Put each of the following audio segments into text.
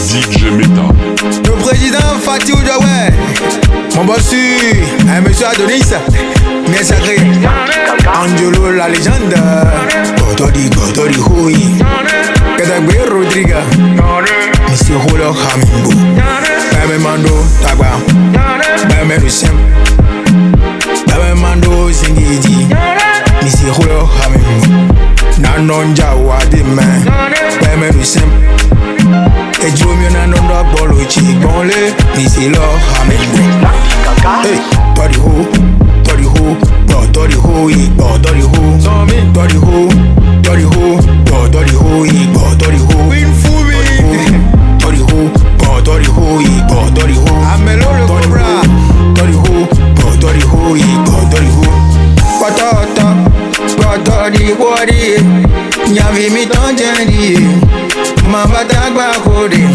DJ Meta. Le président Fatih Oudiaway, mon bossu, monsieur Adonis, bien sacré, Angelo la légende, Godori Hui, Kadagbe Rodriga, Monsieur Holo Hamimbo, Bame Mando Tagba, Bame Lucien, Bame Mando Zingiji, Monsieur Holo Hamimbo, Nanon Jawa Demain, Bame Lucien. Et je me n'en a pas le chic, bon le, ni c'est l'or, hey, Tori ho, Tori ho, Tori ho, Tori ho, Tori ho, Tori ho, Tori ho, Tori ho, Win Fumi, Tori ho, Tori ho, Tori ho, Amelo le Cobra, Tori ho, Tori ho, Tori ho, Patata, Tori Wadi, Yavi mi tangendi. Mama tagba kode,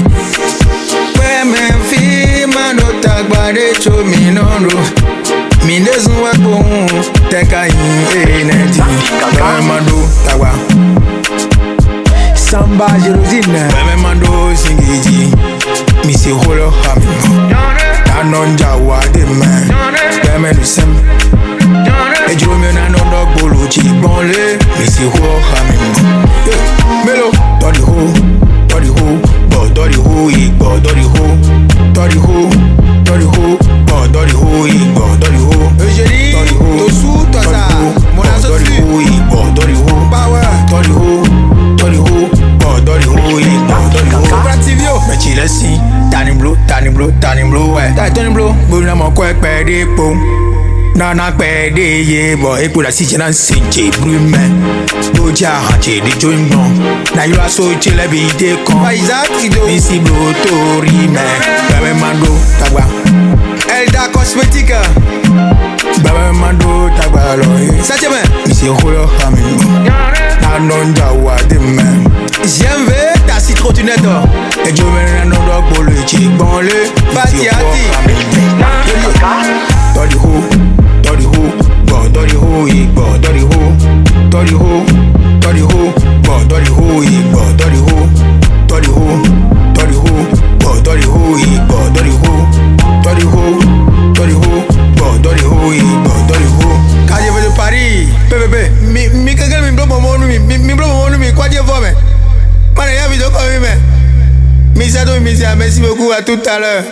me fi mano tagba de cho mi nono. Mi nezu wako teka ineti. Me mando tagba, samba jerozine. Me mando singiji, mi si holo hamimo. Nanon jawa de me, me lusem. E jome nanon dog bolo chi bonle, mi si holo hamimo. Melo, Tori ho. Tori ho, Tori ho, Tori ho, Tori ho, Tori ho, Tori ho, Tori ho. Eugénie, Tosu, Tosa, mon associé. Tori ho, Power, Tori ho, Tori ho, Tori ho, Tori ho. Cooperativio, mais tu laisses si, Tanning Blue, ouais. Tanning Blue, boule mon quoi, perdé pour. Nana pede ye boy epula si na sinche brume doja hache de joimbo na yo aso chele bi de kon Isaac Ido isi blotori me bebe mando tagba Elda Cosmetica bebe mando tagba lo sache me isi holo hamimo na nonja wa de me j'aime ta citronnette et je me na no bolo chi bon le patiati Tori ho Tori ho, Tori ho, Tori ho, Tori ho, Tori ho, Tori ho, Tori ho, Tori ho, Tori ho, Tori ho, Tori ho, Tori ho, Tori ho, Tori ho, Tori ho. Quand je vais de Paris, bébé, mi quelqu'un me bloque mon nom, mi bloque mon nom, quoi dire pour moi? Moi, il y a vidéo comme lui, mais mi ça doit, merci beaucoup à tout à l'heure.